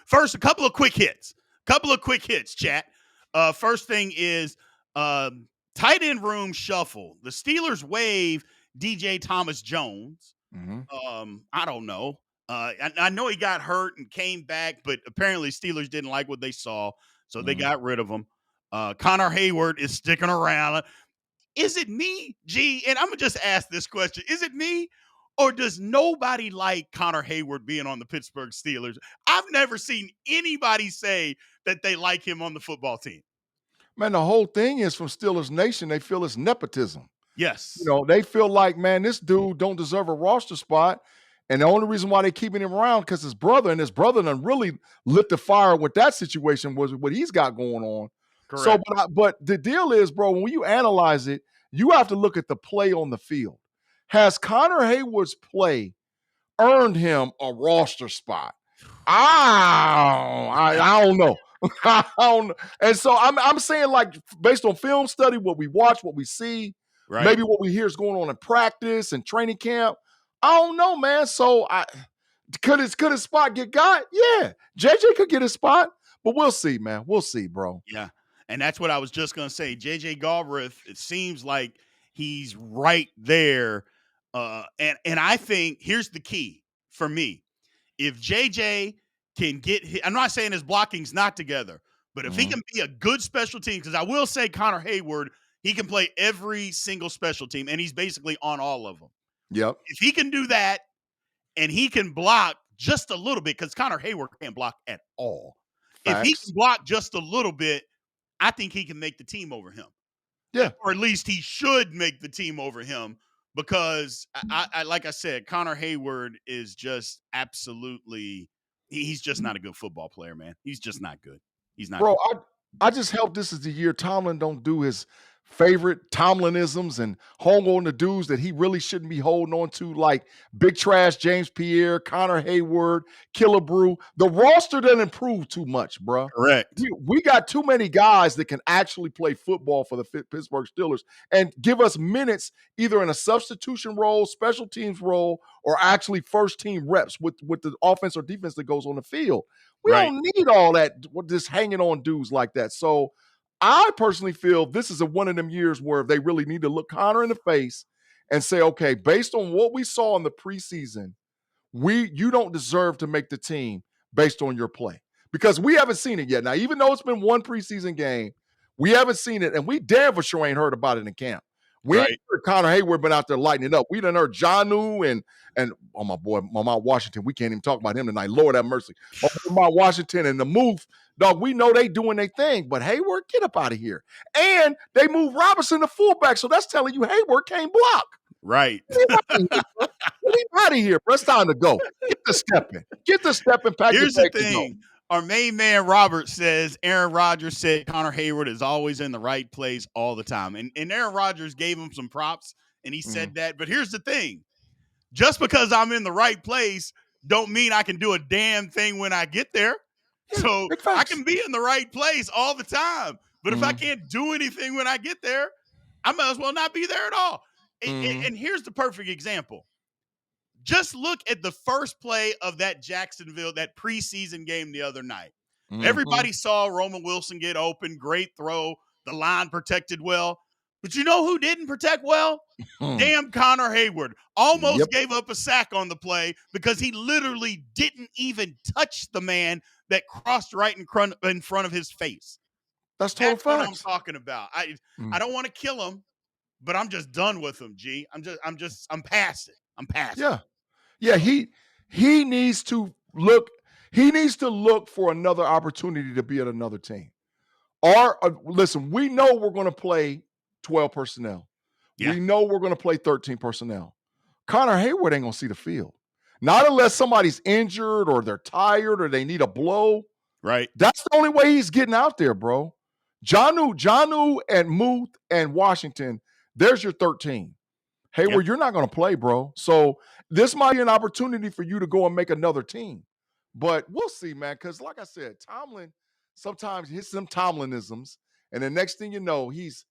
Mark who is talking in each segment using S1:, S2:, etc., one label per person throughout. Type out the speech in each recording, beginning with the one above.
S1: First, a couple of quick hits. Chat. First thing is tight end room shuffle. The Steelers waive DJ Thomas Jones.
S2: Mm-hmm.
S1: I don't know. I know he got hurt and came back, but apparently Steelers didn't like what they saw, so they got rid of him. Connor Hayward is sticking around. Is it me, G? And I'm going to just ask this question. Is it me, or does nobody like Connor Hayward being on the Pittsburgh Steelers? I've never seen anybody say that they like him on the football team.
S2: Man, the whole thing is from Steelers Nation, they feel it's nepotism.
S1: Yes.
S2: They feel like, man, this dude don't deserve a roster spot. And the only reason why they keeping him around because his brother done really lit the fire with that situation was what he's got going on.
S1: Correct.
S2: So, but the deal is, bro, when you analyze it, you have to look at the play on the field. Has Connor Hayward's play earned him a roster spot? I don't know. I don't know. And so I'm saying, like, based on film study, what we watch, what we see,
S1: Right.
S2: maybe what we hear is going on in practice and training camp. I don't know, man. So could his spot get got? Yeah. JJ could get his spot, but we'll see, man. We'll see, bro.
S1: Yeah. And that's what I was just going to say. JJ Galbraith, it seems like he's right there. And I think here's the key for me. If JJ can get – I'm not saying his blocking's not together, but if he can be a good special team, because I will say Connor Hayward, he can play every single special team, and he's basically on all of them.
S2: Yep.
S1: If he can do that and he can block just a little bit, because Connor Hayward can't block at all.
S2: Facts.
S1: If he can block just a little bit, I think he can make the team over him.
S2: Yeah.
S1: Or at least he should make the team over him, because I like I said, Connor Hayward is just absolutely – he's just not a good football player, man. He's just not good. He's not
S2: Bro,
S1: good.
S2: I just hope this is the year Tomlin don't do his favorite Tomlinisms and hold on to dudes that he really shouldn't be holding on to, like Big Trash, James Pierre, Connor Hayward, Killebrew. The roster doesn't improve too much, bro.
S1: Correct.
S2: We got too many guys that can actually play football for the Pittsburgh Steelers and give us minutes either in a substitution role, special teams role, or actually first team reps with the offense or defense that goes on the field. We don't need all that, just hanging on dudes like that. So I personally feel this is one of them years where they really need to look Connor in the face and say, okay, based on what we saw in the preseason, you don't deserve to make the team based on your play, because we haven't seen it yet. Now, even though it's been one preseason game, we haven't seen it, and we damn for sure ain't heard about it in camp. We ain't heard Connor Hayward been out there lighting it up. We done heard Jonnu and my boy, Mount Washington. We can't even talk about him tonight. Lord have mercy. Mount Washington and the move, dog, we know they doing their thing, but Hayward, get up out of here. And they moved Robinson to fullback, so that's telling you Hayward can't block.
S1: Right.
S2: Get out of here, bro. It's time to go. Get the stepping. Pack
S1: Here's the
S2: thing.
S1: thing. Our main man, Robert, says Aaron Rodgers said Connor Hayward is always in the right place all the time. And Aaron Rodgers gave him some props, and he said that. But here's the thing. Just because I'm in the right place don't mean I can do a damn thing when I get there.
S2: Yeah,
S1: so I can be in the right place all the time. But if I can't do anything when I get there, I might as well not be there at all. And here's the perfect example. Just look at the first play of that preseason game the other night. Everybody saw Roman Wilson get open, great throw, the line protected well. But you know who didn't protect well? Damn Connor Hayward. Almost gave up a sack on the play because he literally didn't even touch the man that crossed right in front of his face.
S2: That's total
S1: facts.
S2: What
S1: I'm talking about. I don't want to kill him, but I'm just done with him, G. I'm past it. I'm past it.
S2: Yeah, he needs to look. He needs to look for another opportunity to be at another team. Or listen, we know we're going to play 12 personnel. Yeah. We know we're going to play 13 personnel. Connor Hayward ain't going to see the field. Not unless somebody's injured or they're tired or they need a blow.
S1: Right.
S2: That's the only way he's getting out there, bro. Jonnu and Muth and Washington, there's your 13. Hayward, you're not going to play, bro. So this might be an opportunity for you to go and make another team. But we'll see, man, because like I said, Tomlin sometimes hits some Tomlinisms, and the next thing you know, he's,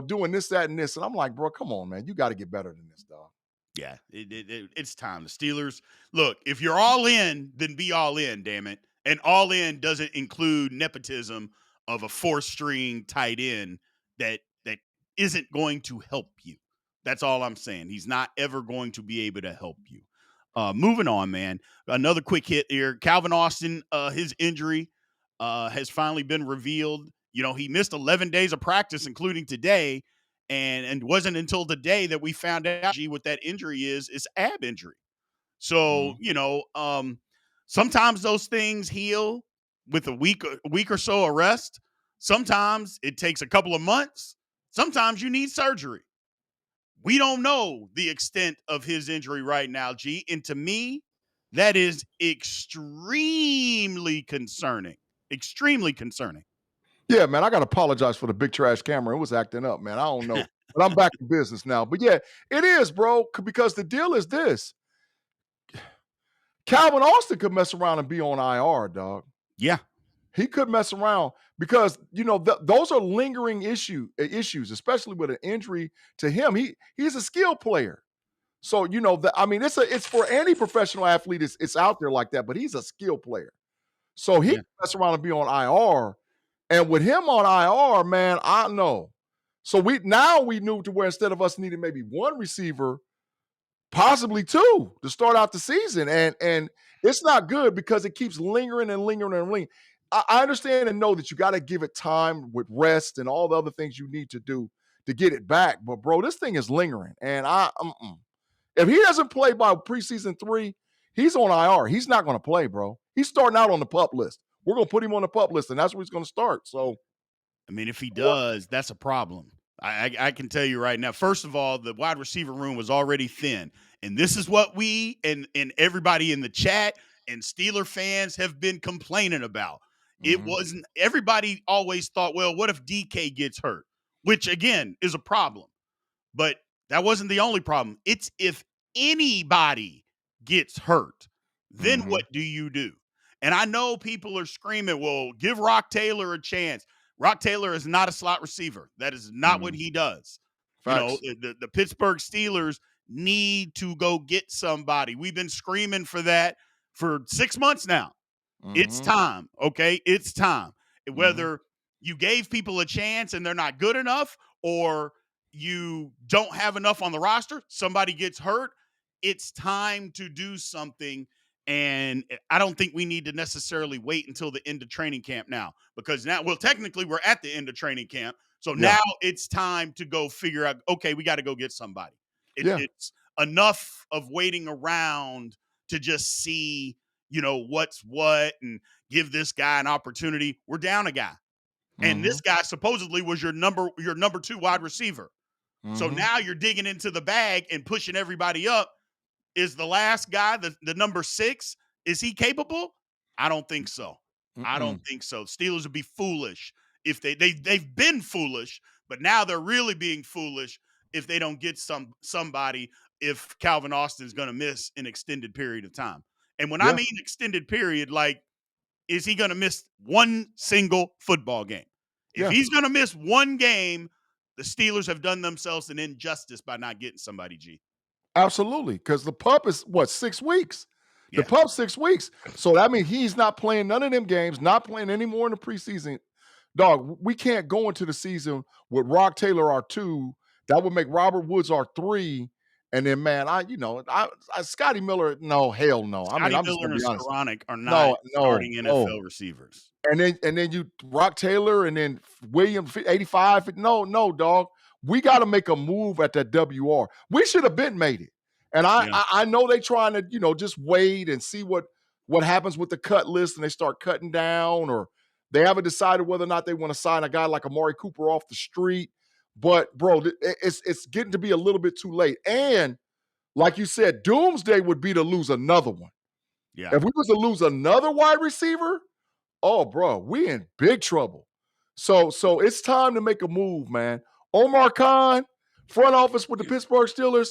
S2: doing this, that, and this. And I'm like, bro, come on, man. You got to get better than this, dog.
S1: Yeah, it's time. The Steelers, look, if you're all in, then be all in, damn it. And all in doesn't include nepotism of a four-string tight end that isn't going to help you. That's all I'm saying. He's not ever going to be able to help you. Moving on, man. Another quick hit here. Calvin Austin, his injury has finally been revealed. You know, he missed 11 days of practice, including today, and wasn't until today that we found out what that injury is ab injury. So, sometimes those things heal with a week or so of rest. Sometimes it takes a couple of months. Sometimes you need surgery. We don't know the extent of his injury right now, G. And to me, that is extremely concerning. Extremely concerning.
S2: Yeah, man, I got to apologize for the big trash camera. It was acting up, man. I don't know. But I'm back in business now. But yeah, it is, bro, because the deal is this. Calvin Austin could mess around and be on IR, dog.
S1: Yeah.
S2: He could mess around because those are lingering issues, especially with an injury to him. He's a skill player, so it's for any professional athlete. It's out there like that, but he's a skill player, so he can mess around and be on IR. And with him on IR, man, I know. So we knew to where instead of us needing maybe one receiver, possibly two to start out the season. And it's not good because it keeps lingering and lingering and lingering. I understand and know that you got to give it time with rest and all the other things you need to do to get it back. But bro, this thing is lingering. And if he doesn't play by preseason 3, he's on IR. He's not going to play, bro. He's starting out on the PUP list. We're going to put him on the PUP list, and that's where he's going to start. So,
S1: I mean, if he does, that's a problem. I can tell you right now. First of all, the wide receiver room was already thin, and this is what we and everybody in the chat and Steeler fans have been complaining about. It wasn't. Everybody always thought, well, what if DK gets hurt? Which again is a problem, but that wasn't the only problem. It's if anybody gets hurt, then what do you do? And I know people are screaming, well, give Rock Taylor a chance. Rock Taylor is not a slot receiver. That is not what he does.
S2: Facts.
S1: The Pittsburgh Steelers need to go get somebody. We've been screaming for that for 6 months now. It's time, okay? It's time. Whether you gave people a chance and they're not good enough, or you don't have enough on the roster, somebody gets hurt, it's time to do something. And I don't think we need to necessarily wait until the end of training camp now, because now, well, technically we're at the end of training camp. So now it's time to go figure out, okay, we got to go get somebody. It's enough of waiting around to just see, what's what and give this guy an opportunity. We're down a guy. And this guy supposedly was your number 2 wide receiver. So now you're digging into the bag and pushing everybody up. Is the last guy, the number 6, is he capable? I don't think so. I don't think so. Steelers would be foolish if they've been foolish, but now they're really being foolish if they don't get somebody if Calvin Austin's going to miss an extended period of time. And when I mean extended period, like, is he going to miss one single football game? If he's going to miss one game, the Steelers have done themselves an injustice by not getting somebody, G.
S2: Absolutely, because the PUP is 6 weeks. The
S1: Yeah.
S2: PUP's 6 weeks. So that means he's not playing none of them games, not playing any more in the preseason. Dog, we can't go into the season with Rock Taylor our 2. That would make Robert Woods our 3. And then, man, Scotty Miller, no, hell no. I'm just
S1: Miller
S2: gonna
S1: and
S2: be honest.
S1: Skoranek are not starting NFL receivers.
S2: And then you Rock Taylor and then William 85. No, dog. We got to make a move at that WR. We should have been made it. And I know they trying to, just wait and see what happens with the cut list, and they start cutting down, or they haven't decided whether or not they want to sign a guy like Amari Cooper off the street. But bro, it's getting to be a little bit too late. And like you said, doomsday would be to lose another one.
S1: Yeah.
S2: If we was to lose another wide receiver, oh, bro, we in big trouble. So it's time to make a move, man. Omar Khan, front office with the Pittsburgh Steelers,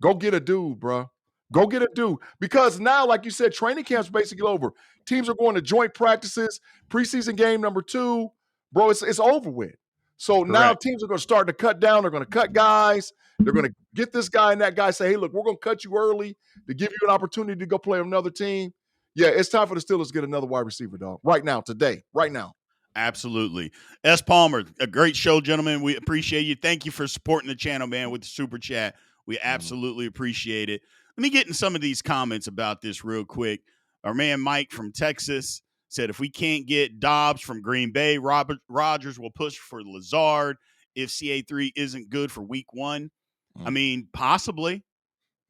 S2: go get a dude, bro. Go get a dude. Because now, like you said, training camp's basically over. Teams are going to joint practices, preseason game number 2. Bro, it's over with. So now teams are going to start to cut down. They're going to cut guys. They're going to get this guy and that guy, say, hey, look, we're going to cut you early to give you an opportunity to go play with another team. Yeah, it's time for the Steelers to get another wide receiver, dog. Right now, today, right now.
S1: Absolutely. S. Palmer, a great show, gentlemen. We appreciate you. Thank you for supporting the channel, man, with the super chat. We absolutely appreciate it. Let me get in some of these comments about this real quick. Our man Mike from Texas said, if we can't get Dobbs from Green Bay, Robert Rogers will push for Lazard if CA3 isn't good for week one. I mean, possibly.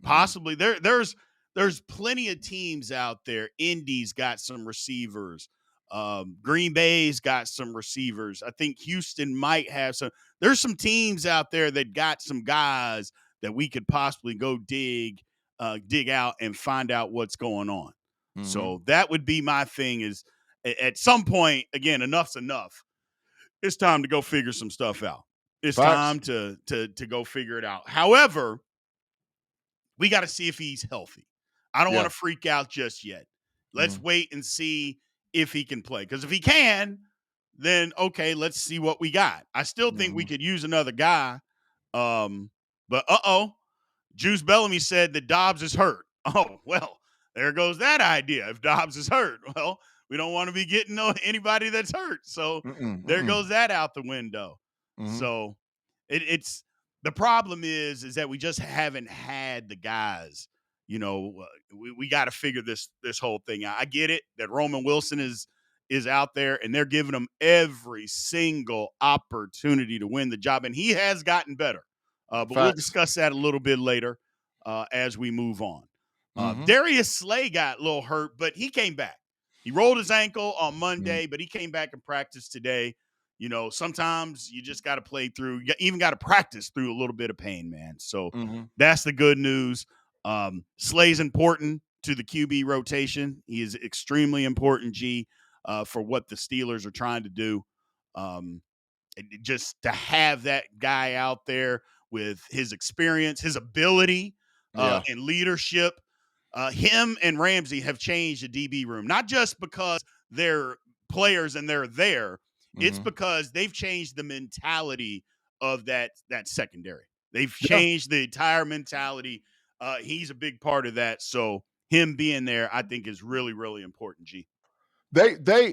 S1: There's plenty of teams out there. Indy's got some receivers. Green Bay's got some receivers. I think Houston might have some. There's some teams out there that got some guys that we could possibly go dig out and find out what's going on. So that would be my thing. Is at some point, again, enough's enough. It's time to go figure some stuff out. It's time to go figure it out. However, we got to see if he's healthy. I don't want to freak out just yet. Let's wait and see if he can play. Because if he can, then okay, let's see what we got. I still think we could use another guy. But Juice Bellamy said that Dobbs is hurt. Oh, well, there goes that idea. If Dobbs is hurt, well, we don't want to be getting anybody that's hurt. So there goes that out the window. So it's the problem is that we just haven't had the guys. You know, we got to figure this whole thing out. I get it that Roman Wilson is out there and they're giving him every single opportunity to win the job, and he has gotten better. But we'll discuss that a little bit later as we move on. Darius Slay got a little hurt, but he came back. He rolled his ankle on Monday, but he came back and practiced today. You know, sometimes you just got to play through. You even got to practice through a little bit of pain, man. So that's the good news. Slay's important to the QB rotation. He is extremely important, G, for what the Steelers are trying to do. Just to have that guy out there with his experience, his ability, and leadership. Him and Ramsey have changed the DB room, not just because they're players and they're there. It's because they've changed the mentality of that secondary. They've changed the entire mentality. He's a big part of that. So him being there, I think, is really, really important, G.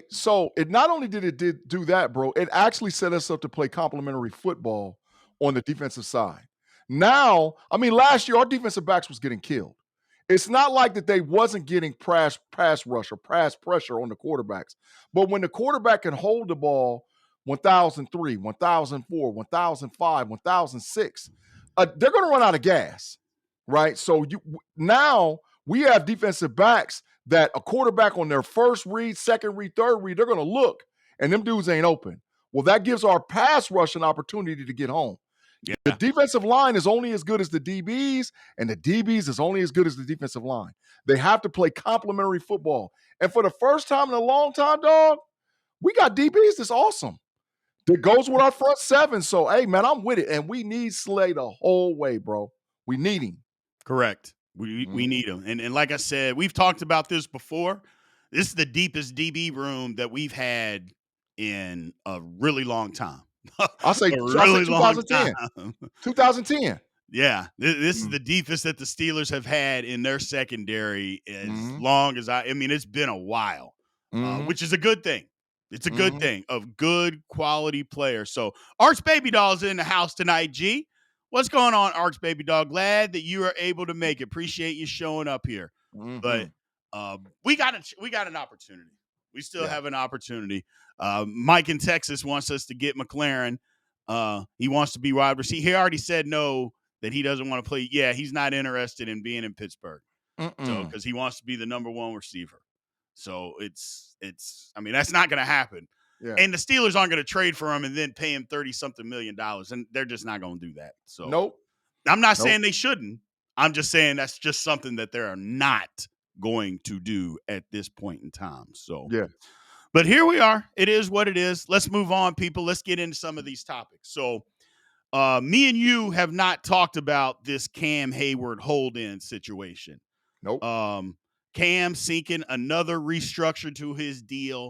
S2: So it not only did it do that, bro, it actually set us up to play complementary football on the defensive side. Now, I mean, last year our defensive backs was getting killed. It's not like that they wasn't getting pass rush or pass pressure on the quarterbacks. But when the quarterback can hold the ball 1,003, 1,004, 1,005, 1,006, they're going to run out of gas, right? So now we have defensive backs that a quarterback on their first read, second read, third read, they're going to look, and them dudes ain't open. Well, that gives our pass rush an opportunity to get home.
S1: Yeah.
S2: The defensive line is only as good as the DBs, and the DBs is only as good as the defensive line. They have to play complementary football. And for the first time in a long time, dog, we got DBs that's awesome. That goes with our front seven. So, hey, man, I'm with it. And we need Slay the whole way, bro. We need him.
S1: Correct. We need him. And like I said, we've talked about this before. This is the deepest DB room that we've had in a really long time.
S2: I'll say 2010. 2010.
S1: Yeah. This is the deepest that the Steelers have had in their secondary as long as I mean, it's been a while, which is a good thing. It's a good thing of good quality players. So Arch Baby Doll's in the house tonight, G. What's going on, Arch Baby Dog? Glad that you are able to make it. Appreciate you showing up here. But we got an opportunity. We still have an opportunity. Mike in Texas wants us to get McLaren. He wants to be wide receiver. He already said no, that he doesn't want to play. Yeah, he's not interested in being in Pittsburgh. So because he wants to be the number one receiver. So it's I mean, that's not going to happen. Yeah. And the Steelers aren't going to trade for him and then pay him $30-something million. And they're just not going to do that. So
S2: nope.
S1: I'm not saying they shouldn't. I'm just saying that's just something that they're not going to do at this point in time. So,
S2: yeah.
S1: But here we are. It is what it is. Let's move on, people. Let's get into some of these topics. So me and you have not talked about this Cam Hayward hold-in situation.
S2: Nope.
S1: Cam seeking another restructure to his deal.